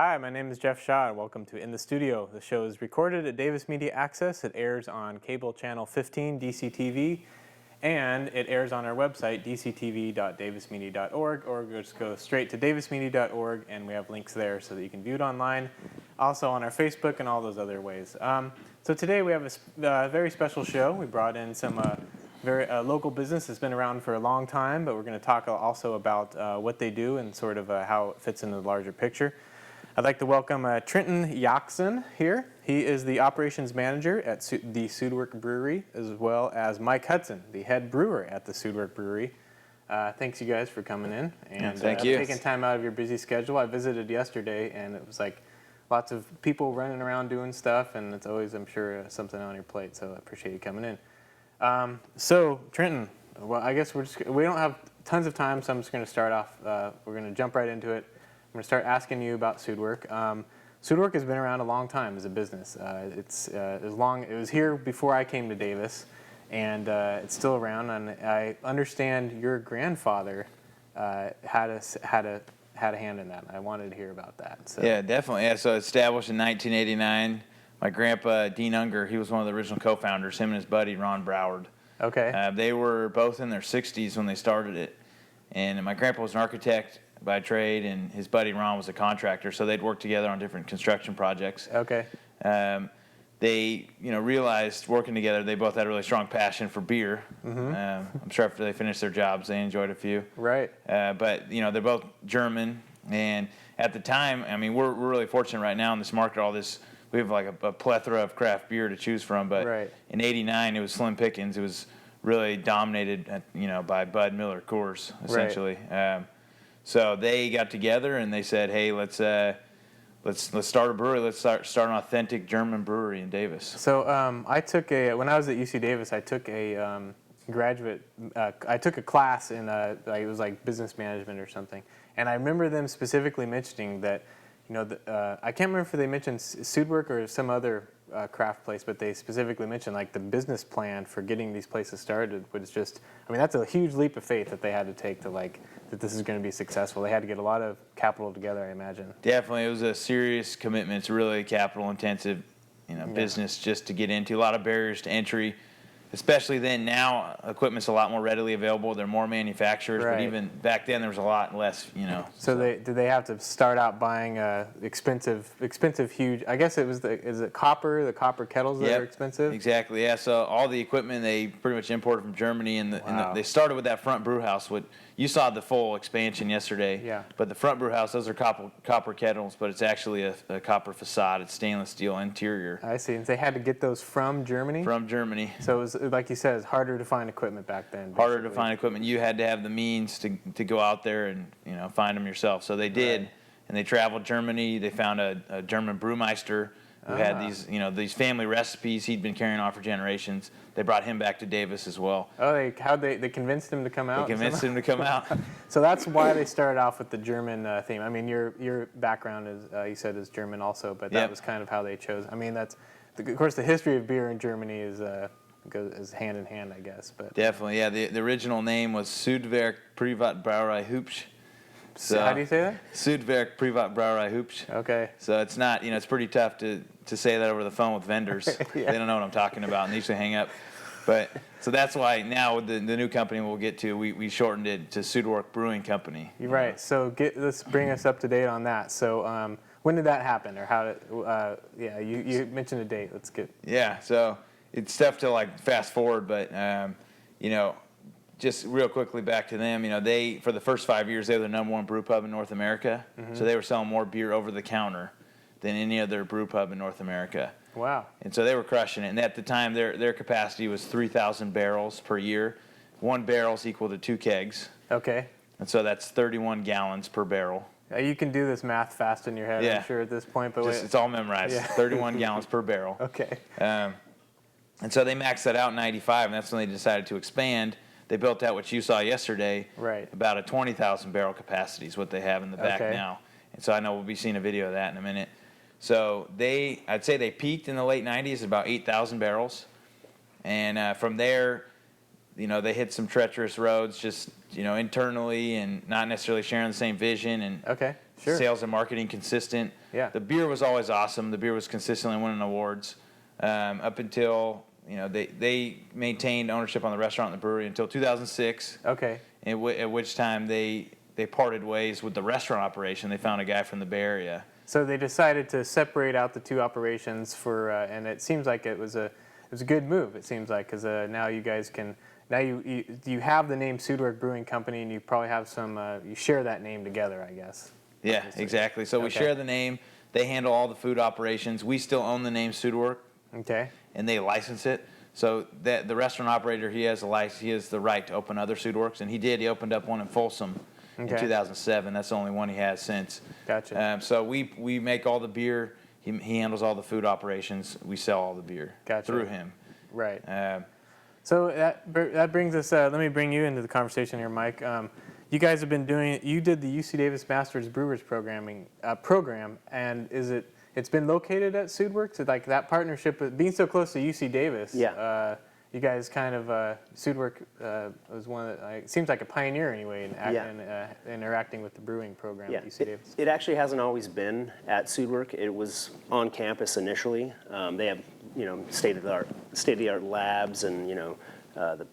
Hi, my name is Jeff Shaw, and welcome to In the Studio. The show is recorded at Davis Media Access. It airs on cable channel 15, DCTV, and it airs on our website, dctv.davismedia.org, or just go straight to davismedia.org, and we have links there so that you can view it online, also on our Facebook and all those other ways. So today we have a very special show. We brought in some very local business that's been around for a long time, but we're going to talk also about what they do and sort of how it fits into the larger picture. I'd like to welcome Trenton Jackson here. He is the operations manager at the Sudwerk Brewery, as well as Mike Hutson, the head brewer at the Sudwerk Brewery. Thanks, you guys, for coming in and Thank you. taking time out of your busy schedule. I visited yesterday, and it was like lots of people running around doing stuff, and it's always, I'm sure, something on your plate. So I appreciate you coming in. So Trenton, well, I guess we don't have tons of time, so I'm just going to start off. We're going to jump right into it. I'm going to start asking you about Sudwerk. Sudwerk has been around a long time as a business. It was here before I came to Davis, and it's still around. And I understand your grandfather had a hand in that. I wanted to hear about that. So. Yeah, definitely. Yeah, so established in 1989. My grandpa, Dean Unger, he was one of the original co-founders, him and his buddy, Ron Broward. Okay. They were both in their 60s when they started it. And my grandpa was an architect by trade, and his buddy Ron was a contractor, so they'd work together on different construction projects. Okay. They, realized working together, they both had a really strong passion for beer. Mm-hmm. I'm sure after they finished their jobs, they enjoyed a few. Right. But they're both German, and at the time, I mean, we're really fortunate right now in this market. We have like a plethora of craft beer to choose from. But right. In '89, it was slim pickings. It was really dominated, by Bud, Miller, Coors, essentially. Right. So they got together and they said, "Hey, let's start a brewery. Let's start an authentic German brewery in Davis." So when I was at UC Davis, I took a I took a class in it was like business management or something, and I remember them specifically mentioning that, I can't remember if they mentioned Sudwerk or some other craft place, but they specifically mentioned like the business plan for getting these places started was just, that's a huge leap of faith that they had to take to that this is going to be successful. They had to get a lot of capital together, I imagine. Definitely, it was a serious commitment. It's really capital intensive, business just to get into. A lot of barriers to entry, especially then. Now equipment's a lot more readily available. There are more manufacturers, right. But even back then there was a lot less, So did they have to start out buying expensive, huge? I guess is it copper? The copper kettles that are expensive. Exactly. Yeah. So all the equipment they pretty much imported from Germany, and they started with that front brew house. You saw the full expansion yesterday. Yeah. But the front brew house, those are copper kettles, but it's actually a copper facade. It's stainless steel interior. I see. And they had to get those from Germany. From Germany. So it was, like you said, it's harder to find equipment back then. Basically. Harder to find equipment. You had to have the means to go out there and find them yourself. So they did, right. And they traveled Germany. They found a German brewmeister who had these family recipes he'd been carrying on for generations. They brought him back to Davis as well. Oh, they convinced him to come out? They convinced him to come out. So that's why they started off with the German theme. I mean, your background is, you said, is German also, but that was kind of how they chose. I mean, of course, the history of beer in Germany is hand in hand, I guess. But definitely, yeah. The original name was Sudwerk Privatbrauerei Hupsch. So how do you say that? Sudwerk Privatbrauerei Hupsch. Okay. So it's not, it's pretty tough to say that over the phone with vendors. Yeah. They don't know what I'm talking about, and they usually hang up. But so that's why now with the new company we'll get to, we shortened it to Sudwerk Brewing Company. You're right. So let's bring us up to date on that. So when did that happen, or how did? You mentioned a date. Let's get. Yeah. So it's tough to fast forward, but just real quickly back to them. They, for the first 5 years, they were the #1 brew pub in North America. Mm-hmm. So they were selling more beer over the counter than any other brew pub in North America. Wow. And so they were crushing it. And at the time, their capacity was 3,000 barrels per year. 1 barrel's equal to 2 kegs. Okay. And so that's 31 gallons per barrel. You can do this math fast in your head, I'm sure, at this point. But it's all memorized. Yeah. 31 gallons per barrel. Okay. And so they maxed that out in '95, and that's when they decided to expand. They built out what you saw yesterday. Right. About a 20,000 barrel capacity is what they have in the back now. And so I know we'll be seeing a video of that in a minute. So I'd say they peaked in the late 90s at about 8,000 barrels. And from there, they hit some treacherous roads just, internally and not necessarily sharing the same vision. And Sure. Sales and marketing consistent. Yeah. The beer was always awesome. The beer was consistently winning awards up until they maintained ownership on the restaurant and the brewery until 2006. Okay. At which time they parted ways with the restaurant operation. They found a guy from the Bay Area. So they decided to separate out the two operations and it seems like it was a good move. It seems like because now you guys can you have the name Sudwerk Brewing Company, and you probably have some you share that name together, I guess. Yeah, exactly. So we share the name. They handle all the food operations. We still own the name Sudwerk. Okay. And they license it. So that the restaurant operator, he has the right to open other Sudwerks, and he did. He opened up one in Folsom in 2007. That's the only one he has since. Gotcha. So we make all the beer. He handles all the food operations. We sell all the beer through him. Right. So that brings us. Let me bring you into the conversation here, Mike. You guys have been you did the UC Davis Masters Brewers program, and it's been located at Sudwerk? So like that partnership, being so close to UC Davis, you guys kind of, Sudwerk was one of it seems like a pioneer anyway in interacting with the brewing program at UC Davis. It actually hasn't always been at Sudwerk. It was on campus initially. They have, state-of-the-art labs, and,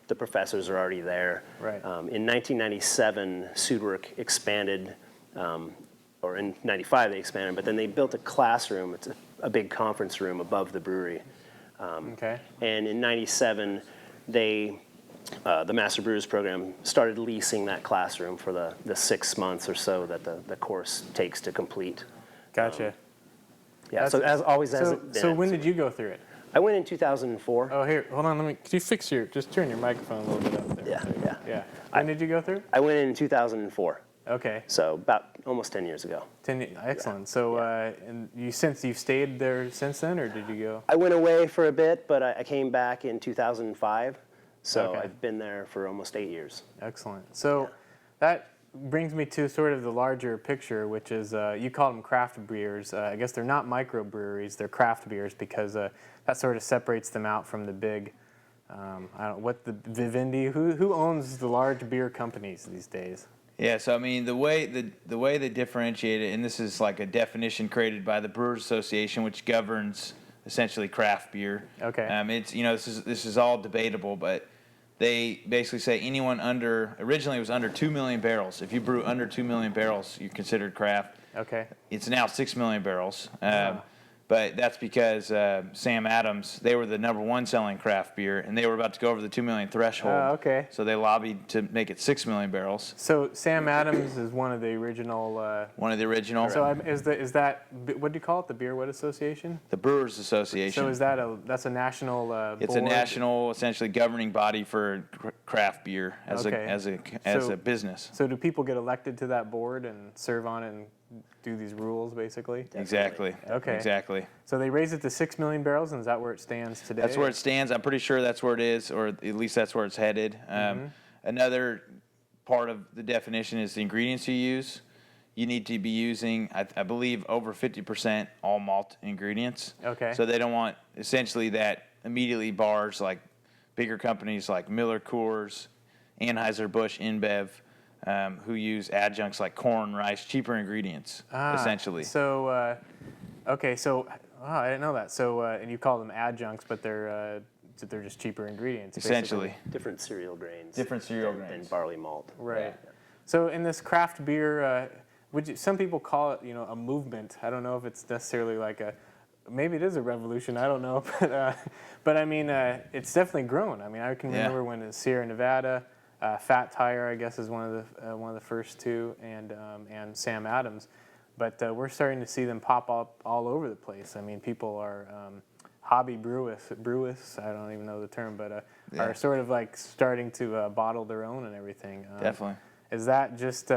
the professors are already there. Right. In 1997, Sudwerk expanded, or in 95 they expanded, but then they built a classroom. It's a big conference room above the brewery. Okay. And in 97, the Master Brewers Program started leasing that classroom for the 6 months or so that the course takes to complete. Gotcha. So as always has it been. So when did you go through it? I went in 2004. Oh, here, hold on. Could you just turn your microphone a little bit up there? Yeah. When did you go through? I went in 2004. Okay. So about almost 10 years ago. Excellent. So, and you've stayed there since then, or did you go? I went away for a bit, but I came back in 2005. So I've been there for almost 8 years. Excellent. So that brings me to sort of the larger picture, which is you call them craft beers. I guess they're not microbreweries; they're craft beers because that sort of separates them out from the big. I don't what the Vivendi. Who owns the large beer companies these days? Yeah, so I mean the way they differentiate it, and this is like a definition created by the Brewers Association, which governs essentially craft beer. Okay. It's this is all debatable, but they basically say anyone originally it was under 2 million barrels. If you brew under 2 million barrels, you're considered craft. Okay. It's now 6 million barrels. But that's because Sam Adams, they were the #1 selling craft beer, and they were about to go over the 2 million threshold. Okay. So they lobbied to make it 6 million barrels. So Sam Adams is one of the original. One of the original. So is that what do you call it? The Beer what association? The Brewers Association. So that's a national. It's board? a national, essentially governing body for craft beer as a business. So do people get elected to that board and serve on it and do these rules, basically? Definitely. Exactly. Okay. Exactly. So they raised it to 6 million barrels, and is that where it stands today? That's where it stands. I'm pretty sure that's where it is, or at least that's where it's headed. Another part of the definition is the ingredients you use. You need to be using, I believe, over 50% all malt ingredients. Okay. So they don't want, essentially, that immediately bars like bigger companies like Miller Coors, Anheuser-Busch, InBev, who use adjuncts like corn, rice, cheaper ingredients, essentially. So, I didn't know that. So, and you call them adjuncts, but they're just cheaper ingredients. Essentially. Basically. Different cereal grains. Grains. Than barley malt. Right. Yeah. So in this craft beer, some people call it, a movement. I don't know if it's necessarily like maybe it is a revolution. I don't know, but I mean, it's definitely grown. I mean, I can remember when in Sierra Nevada. Fat Tire, I guess, is one of the first two, and Sam Adams, but we're starting to see them pop up all over the place. I mean, people are hobby brewists. I don't even know the term, but are sort of like starting to bottle their own and everything. Definitely. Is that just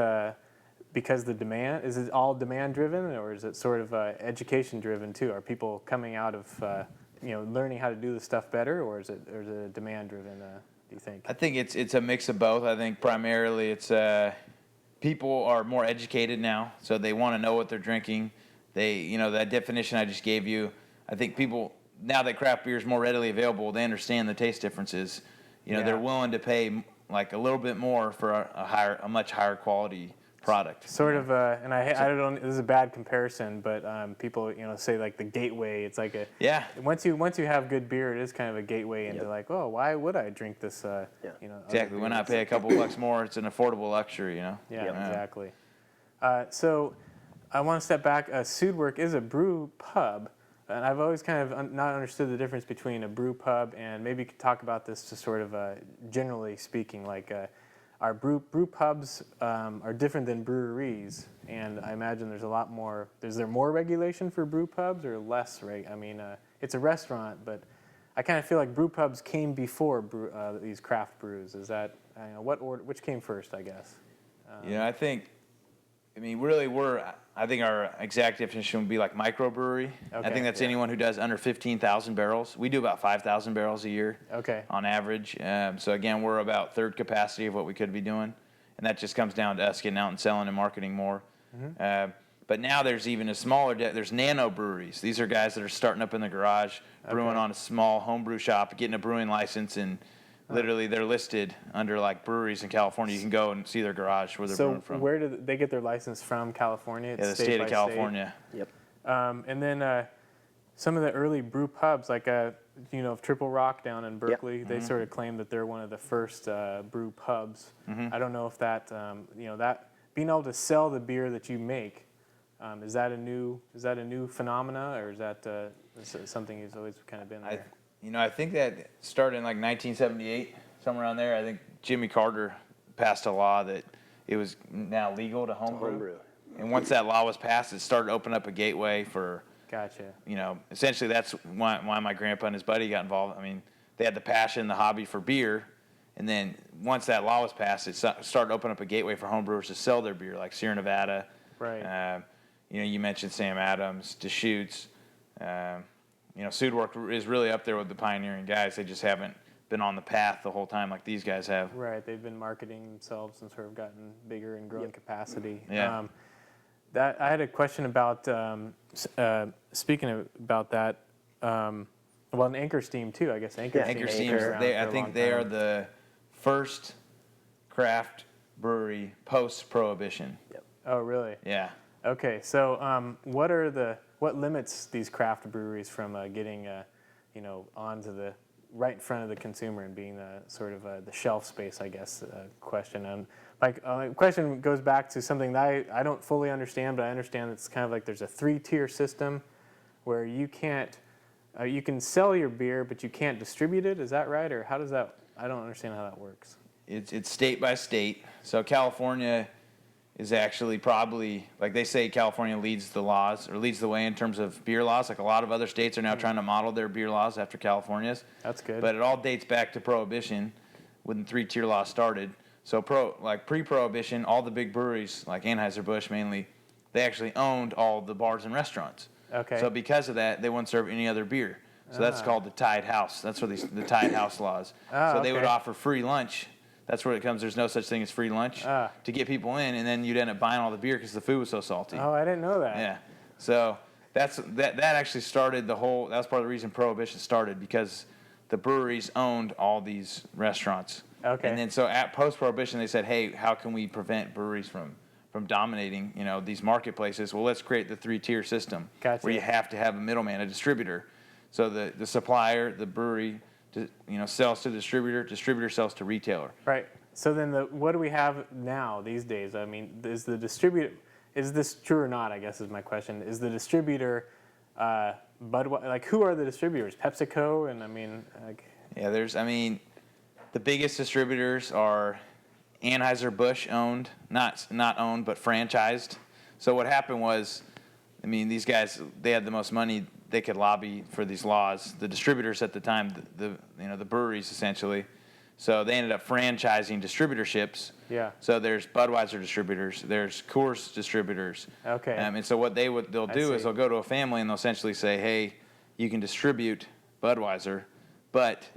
because the demand? Is it all demand driven, or is it sort of education driven too? Are people coming out of learning how to do the stuff better, or is it demand driven? Do you think? I think it's a mix of both. I think primarily it's people are more educated now, so they want to know what they're drinking. They, that definition I just gave you, I think people, now that craft beer is more readily available, they understand the taste differences. They're willing to pay like a little bit more for a much higher quality product. Sort of, and I don't. This is a bad comparison, but people, say like the gateway. It's like once you have good beer, it is kind of a gateway into like, oh, why would I drink this? Exactly. When I pay a couple bucks more, it's an affordable luxury. Yeah, exactly. So I want to step back. Sudwerk is a brew pub, and I've always kind of not understood the difference between a brew pub and maybe you could talk about this to sort of generally speaking, like. Our brew pubs are different than breweries, and I imagine there's a lot more. Is there more regulation for brew pubs or less? Right? I mean, it's a restaurant, but I kind of feel like brew pubs came before these craft brews. Is that what order? Which came first? I guess. I think our exact definition would be like microbrewery. Okay, I think that's anyone who does under 15,000 barrels. We do about 5,000 barrels a year on average. So again, we're about third capacity of what we could be doing. And that just comes down to us getting out and selling and marketing more. Mm-hmm. But now there's even a smaller, there's Nano breweries. These are guys that are starting up in the garage, brewing on a small homebrew shop, getting a brewing license, and literally, they're listed under like breweries in California. You can go and see their garage where they're brewing from. So where do they get their license from? California? It's the state of California. Yep. And then some of the early brew pubs, like Triple Rock down in Berkeley, they sort of claim that they're one of the first brew pubs. I don't know if that that being able to sell the beer that you make is that a new phenomena, or is that something that's always kind of been there? I think that started in like 1978, somewhere around there. I think Jimmy Carter passed a law that it was now legal to homebrew. And once that law was passed, it started to open up a gateway for, Gotcha. Essentially that's why my grandpa and his buddy got involved. I mean, they had the passion, the hobby for beer. And then once that law was passed, it started to open up a gateway for homebrewers to sell their beer, like Sierra Nevada. Right. You mentioned Sam Adams, Deschutes. Sudwerk is really up there with the pioneering guys. They just haven't been on the path the whole time like these guys have. Right. They've been marketing themselves and sort of gotten bigger and grown capacity. Yeah. I had a question about speaking about that. And Anchor Steam too. I guess Anchor Steam. I think they are the first craft brewery post-prohibition. Yep. Oh, really? Yeah. Okay. So what limits these craft breweries from getting onto the right in front of the consumer and being the sort of the shelf space, I guess, question. And my question goes back to something that I don't fully understand, but I understand it's kind of like there's a 3-tier system where you can't you can sell your beer, but you can't distribute it. Is that right, or how does that? I don't understand how that works. It's state by state. So California is actually probably, like they say, California leads the laws or leads the way in terms of beer laws. Like a lot of other states are now trying to model their beer laws after California's. That's good. But it all dates back to Prohibition when the 3-tier law started. So pre-Prohibition, all the big breweries, like Anheuser-Busch mainly, they actually owned all the bars and restaurants. Okay. So because of that, they wouldn't serve any other beer. So that's called the tied house. That's what the tied house laws. So they would offer free lunch. That's where it comes. There's no such thing as free lunch to get people in, and then you'd end up buying all the beer because the food was so salty. Oh, I didn't know that. Yeah. So that actually started the whole. That was part of the reason Prohibition started, because the breweries owned all these restaurants. Okay. And then so at post-Prohibition, they said, hey, how can we prevent breweries from dominating these marketplaces? Well, let's create the 3-tier system. Gotcha. Where you have to have a middleman, a distributor. So the supplier, the brewery, sells to the distributor sells to retailer. Right. So then what do we have now these days? I mean, is this true or not, I guess is my question. Is the distributor, who are the distributors? PepsiCo? And I mean, Yeah, the biggest distributors are Anheuser-Busch owned, not owned, but franchised. So what happened was, these guys, they had the most money. They could lobby for these laws. The distributors at the time, the breweries essentially, so they ended up franchising distributorships. Yeah. So there's Budweiser distributors, there's Coors distributors. Okay. And so what they'll do is they'll go to a family and they'll essentially say, hey, you can distribute Budweiser, but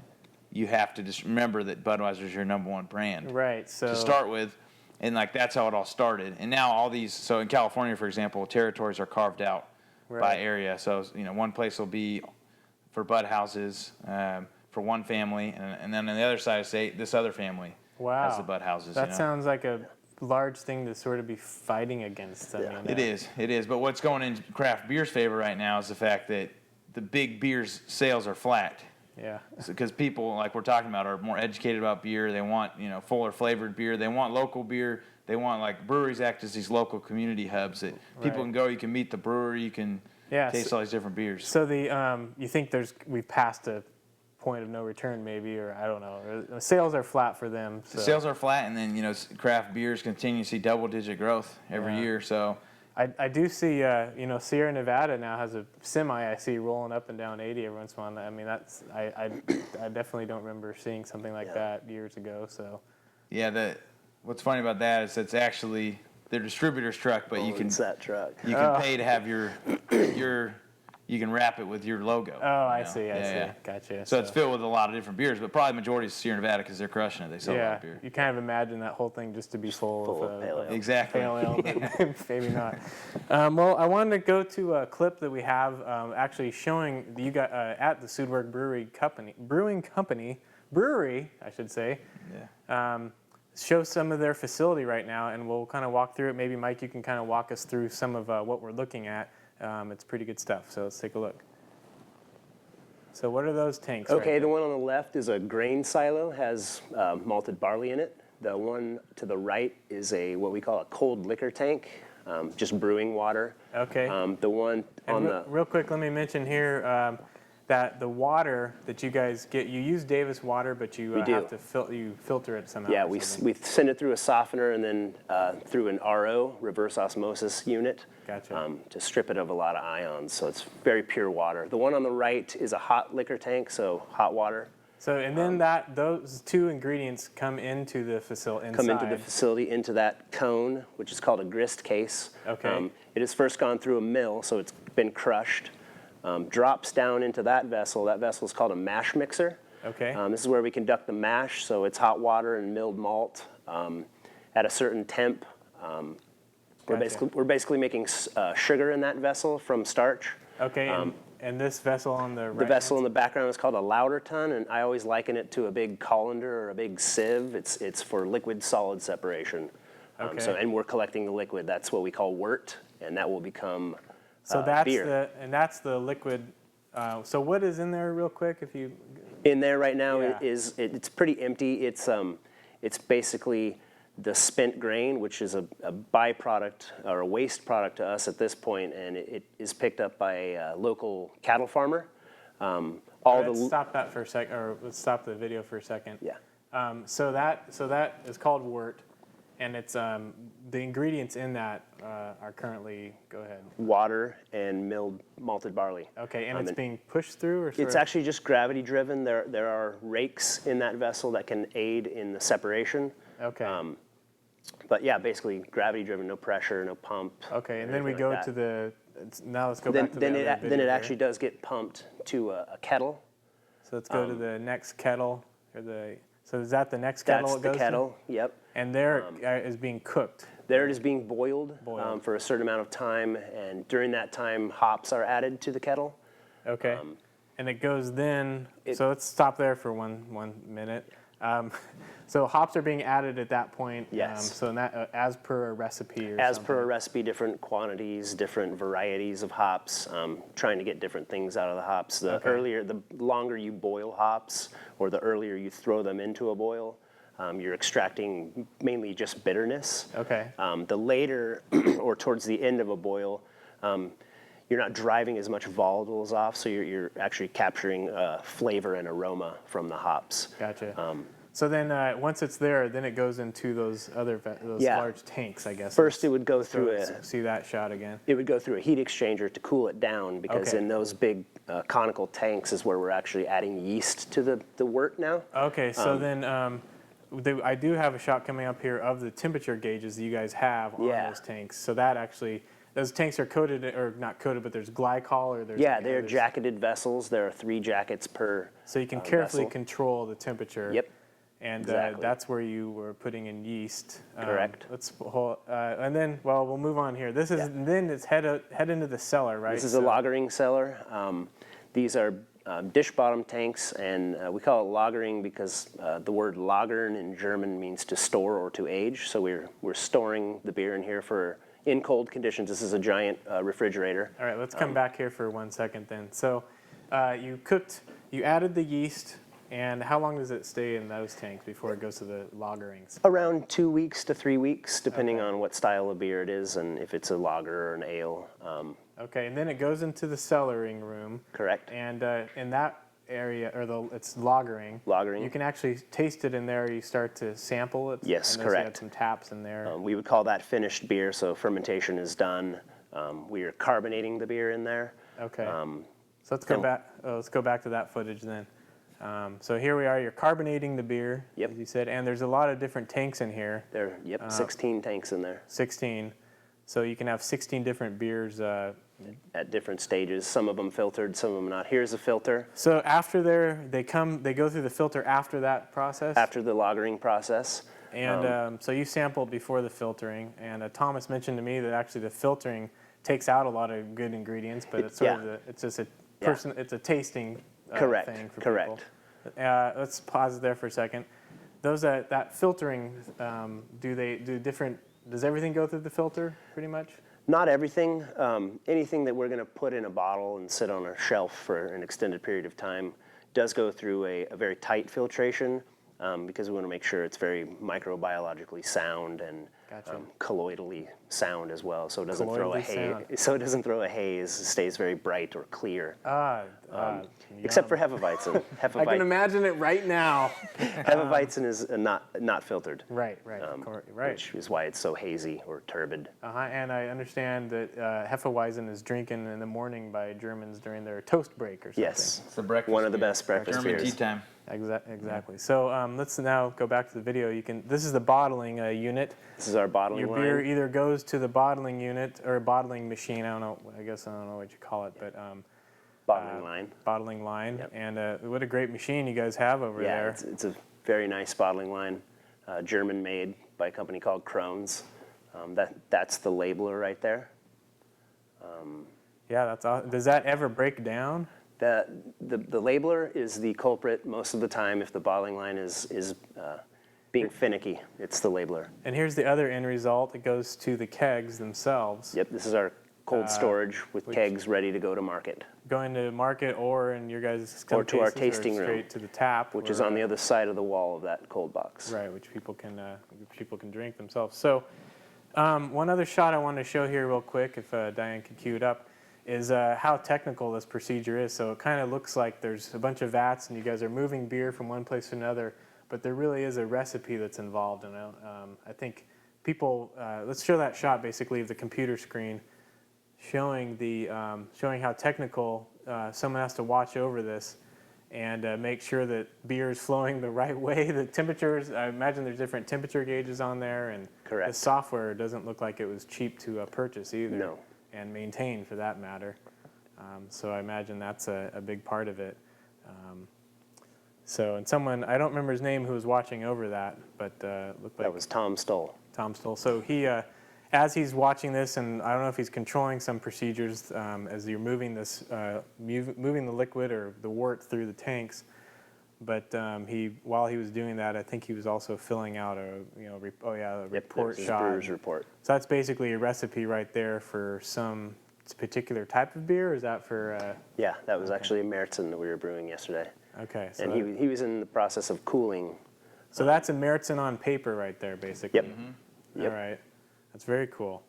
you have to just remember that Budweiser is your number one brand. Right. So to start with, and that's how it all started. And now all these, so in California, for example, territories are carved out. Right. By area. So, one place will be for bud houses for one family, and then on the other side of the state, this other family has the bud houses. That sounds like a large thing to sort of be fighting against. I mean, It is. But what's going in craft beer's favor right now is the fact that the big beer's sales are flat. Yeah. Because people, like we're talking about, are more educated about beer. They want, fuller flavored beer. They want local beer. They want, like, breweries act as these local community hubs that people can go. You can meet the brewer. You can taste all these different beers. So you think we've passed a point of no return maybe, or I don't know. Or sales are flat for them. So. Sales are flat, and then, craft beers continue to see double-digit growth every year. So I do see, Sierra Nevada now has a semi I see rolling up and down 80 every once in a while. I mean, I definitely don't remember seeing something like that years ago. So. Yeah, what's funny about that is it's actually their distributor's truck, but you can that truck. You can pay to have you can wrap it with your logo. Oh, I see. Gotcha. So it's filled with a lot of different beers, but probably the majority is Sierra Nevada because they're crushing it. They sell a lot of beer. You kind of imagine that whole thing just to be full of pale ale. Exactly. Pale ale, but maybe not. Well, I wanted to go to a clip that we have actually showing you got at the Sudwerk Brewery, I should say. Yeah. Show some of their facility right now, and we'll kind of walk through it. Maybe Mike, you can kind of walk us through some of what we're looking at. It's pretty good stuff, so let's take a look. So what are those tanks? Okay, the one on the left is a grain silo, has malted barley in it. The one to the right is what we call a cold liquor tank, just brewing water. Okay. The one on the... Real quick, let me mention here that the water that you guys get, you use Davis water, but you have to filter it somehow. Yeah, we send it through a softener and then through an RO, reverse osmosis unit. Gotcha. To strip it of a lot of ions, so it's very pure water. The one on the right is a hot liquor tank, so hot water. So, and then those two ingredients come into the facility inside. Come into the facility, into that cone, which is called a grist case. Okay. It has first gone through a mill, so it's been crushed. Drops down into that vessel. That vessel is called a mash mixer. Okay. This is where we conduct the mash, so it's hot water and milled malt at a certain temp. We're basically making sugar in that vessel from starch. Okay, and this vessel on the right. The vessel in the background is called a lauter tun, and I always liken it to a big colander or a big sieve. It's for liquid-solid separation. Okay. And we're collecting the liquid. That's what we call wort, and that will become beer. That's the liquid. So what is in there, real quick, if you? In there right now it's pretty empty. It's basically the spent grain, which is a byproduct or a waste product to us at this point, and it is picked up by a local cattle farmer. Let's stop that for a second, or let's stop the video for a second. Yeah. So that is called wort, and it's the ingredients in that are currently, go ahead. Water and milled malted barley. Okay, and it's being pushed through, or it's actually just gravity driven. There are rakes in that vessel that can aid in the separation. Okay. But yeah, basically gravity driven, no pressure, no pump. Okay, and then we go to now let's go back to the other video Then it here. actually does get pumped to a kettle. So let's go to the next kettle, so is that the next kettle That's it goes the kettle, to? yep. And there is being cooked. There it is being boiled. For a certain amount of time, and during that time, hops are added to the kettle. Okay. And it goes then, so let's stop there for one minute. So hops are being added at that point. Yes. So in that, as per a recipe or As something. per a recipe, different quantities, different varieties of hops, trying to get different things out of the hops. The longer you boil hops, or the earlier you throw them into a boil, you're extracting mainly just bitterness. Okay. The later, or towards the end of a boil, you're not driving as much volatiles off, so you're actually capturing flavor and aroma from the hops. Gotcha. So then once it's there, then it goes into those large tanks, I guess. First, it would go through see that shot again. It would go through a heat exchanger to cool it down, because in those big conical tanks is where we're actually adding yeast to the wort now. Okay, so then I do have a shot coming up here of the temperature gauges that you guys have on those tanks. So that actually, those tanks are coated, or not coated, but there's glycol, or there's... Yeah, they're jacketed vessels. There are 3 jackets per So you can carefully vessel. Control the temperature. Yep. And exactly. That's where you were putting in yeast. Correct. And then, we'll move on here. This is then it's head into the cellar, right? This is a lagering cellar. These are dish bottom tanks, and we call it lagering because the word lagern in German means to store or to age. So we're storing the beer in here in cold conditions. This is a giant refrigerator. All right, let's come back here for 1 second then. So you added the yeast, and how long does it stay in those tanks before it goes to the lagerings? Around 2 weeks to 3 weeks, depending on what style of beer it is and if it's a lager or an ale. Okay, and then it goes into the cellaring room. Correct. And in that area, it's lagering. Lagering. You can actually taste it in there. You start to sample it. Yes, and you correct. had some taps in there. We would call that finished beer, so fermentation is done. We are carbonating the beer in there. Okay. So let's go back. Let's go back to that footage then. So here we are. You're carbonating the beer, Yep. as you said, and there's a lot of different tanks in here. 16 tanks in there. 16. So you can have 16 different beers. At different stages. Some of them filtered, some of them not. Here's a filter. So after they go through the filter after that process? After the lagering process. And so you sampled before the filtering, and Thomas mentioned to me that actually the filtering takes out a lot of good ingredients, but it's sort of it's just it's a tasting thing for people. Let's pause there for a second. That filtering, does everything go through the filter pretty much? Not everything. Anything that we're going to put in a bottle and sit on a shelf for an extended period of time does go through a very tight filtration because we want to make sure it's very microbiologically sound and colloidally sound as well, so it doesn't throw a haze. So it doesn't throw a haze. It stays very bright or clear. Except for Hefeweizen. I can imagine it right now. Hefeweizen is not filtered. Right. Which is why it's so hazy or turbid. And I understand that Hefeweizen is drinking in the morning by Germans during their toast break or something. Yes, It's the breakfast one of the beer. best breakfast German beers. tea time. Exactly. So let's now go back to the video. This is the bottling unit. This is our bottling Your line. beer either goes to the bottling unit or bottling machine. I don't know what you call it, but bottling line. Bottling line. Yep. And what a great machine you guys have over there. Yeah, it's a very nice bottling line, German made by a company called Krones. That's the labeler right there. Yeah, that's awesome. Does that ever break down? The labeler is the culprit most of the time if the bottling line is being finicky. It's the labeler. And here's the other end result. It goes to the kegs themselves. Yep, this is our cold storage with kegs ready to go to market. Going to market or in your guys' Or to our tasting room, straight to the tap, which is on the other side of the wall of that cold box. Right, which people can drink themselves. So one other shot I want to show here real quick, if Diane could cue it up, is how technical this procedure is. So it kind of looks like there's a bunch of vats and you guys are moving beer from one place to another, but there really is a recipe that's involved. And I think people, let's show that shot basically of the computer screen showing how technical someone has to watch over this and make sure that beer is flowing the right way. The temperatures, I imagine there's different temperature gauges on there, and Correct. the software doesn't look like it was cheap to purchase either. No. And maintain for that matter. So I imagine that's a big part of it. And someone, I don't remember his name, who was watching over that, but looked like That was Tom Stoll. Tom Stoll. So he, as he's watching this, and I don't know if he's controlling some procedures as you're moving this, moving the liquid or the wort through the tanks, but while he was doing that, I think he was also filling out a report shot. Brewer's report. So that's basically a recipe right there for some particular type of beer. Or is that for? Yeah, that was actually a Märzen that we were brewing yesterday. Okay. So And he was in the process of cooling. so that's a Märzen on paper right there, basically. Yep. Yep. All right. That's very cool.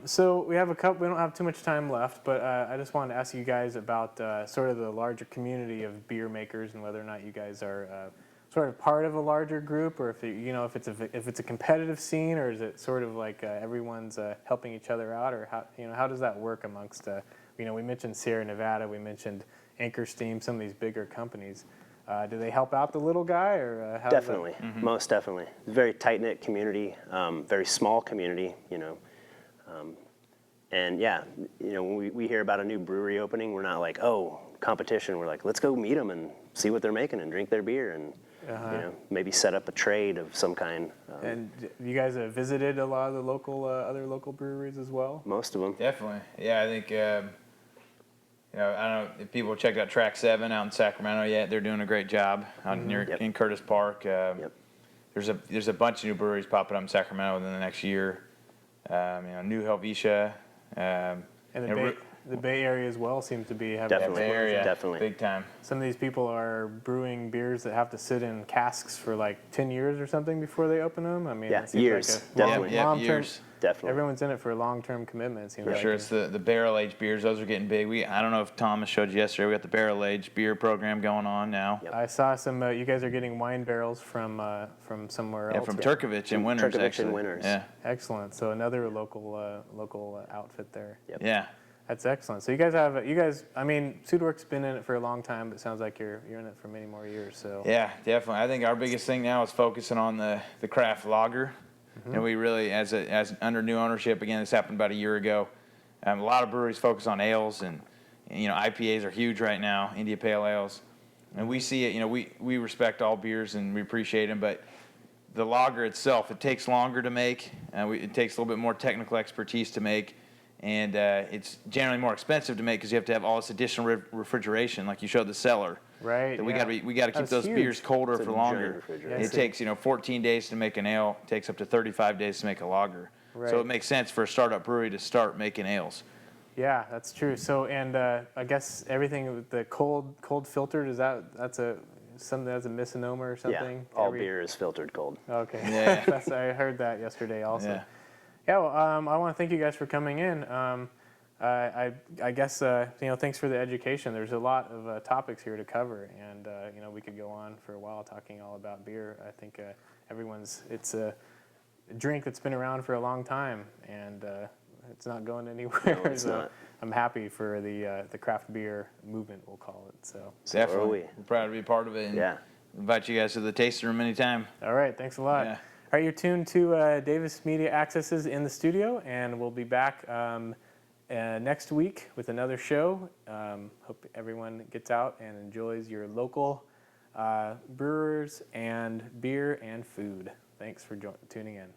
So we have we don't have too much time left, but I just wanted to ask you guys about sort of the larger community of beer makers and whether or not you guys are sort of part of a larger group, or if it's a competitive scene, or is it sort of like everyone's helping each other out, or how does that work amongst we mentioned Sierra Nevada, we mentioned Anchor Steam, some of these bigger companies. Do they help out the little guy, or how? Definitely, most definitely. Very tight-knit community, very small community, and yeah, when we hear about a new brewery opening, we're not like, oh, competition. We're like, let's go meet them and see what they're making and drink their beer and maybe set up a trade of some kind. And you guys have visited a lot of the other local breweries as well? Most of them. Definitely. Yeah, I think I don't know if people checked out Track 7 out in Sacramento yet. They're doing a great job out near in Curtis Park. There's a bunch of new breweries popping up in Sacramento within the next year. New Helvetia. And the Bay Area as well seems to be having Definitely. Big time. Some of these people are brewing beers that have to sit in casks for like 10 years or something before they open them. I mean, Yeah, it seems years. like Definitely. long-term. Years. Definitely. Everyone's in it for a long-term commitment. It seems For like sure, it's the barrel-aged beers. Those are getting big. I don't know if Thomas showed you yesterday. We got the barrel-aged beer program going on now. Yep. I saw some. You guys are getting wine barrels from somewhere else. Yeah, from Turkovich and Winners, Turkovich actually. and Winners. Yeah. Excellent. So another local outfit there. Yep. Yeah. That's excellent. So you guys. I mean, Sudwerk's been in it for a long time, but it sounds like you're in it for many more years. So Yeah, definitely. I think our biggest thing now is focusing on the craft lager. And we really, as under new ownership, again, this happened about a year ago. A lot of breweries focus on ales, and IPAs are huge right now, India Pale Ales, and we see it. We respect all beers and we appreciate them, but the lager itself, it takes longer to make. It takes a little bit more technical expertise to make, and it's generally more expensive to make because you have to have all this additional refrigeration, like you showed the cellar. right. We got to keep those beers colder for longer. It takes 14 days to make an ale. It takes up to 35 days to make a lager. Right. So it makes sense for a startup brewery to start making ales. Yeah, that's true. So and I guess everything with the cold filtered that's a misnomer or something. Yeah, all beer is filtered cold. Okay. Yeah. I heard that yesterday also. Yeah. Yeah. Well, I want to thank you guys for coming in. I guess thanks for the education. There's a lot of topics here to cover, and we could go on for a while talking all about beer. I think it's a drink that's been around for a long time, and it's not going anywhere. No, it's not. I'm happy for the craft beer movement, we'll call it. So Definitely. we. We're proud to be part of it. And invite you guys to the tasting room anytime. all right, thanks a lot. Yeah. All right, you're tuned to Davis Media Access's In the Studio, and we'll be back next week with another show. Hope everyone gets out and enjoys your local brewers and beer and food. Thanks for tuning in.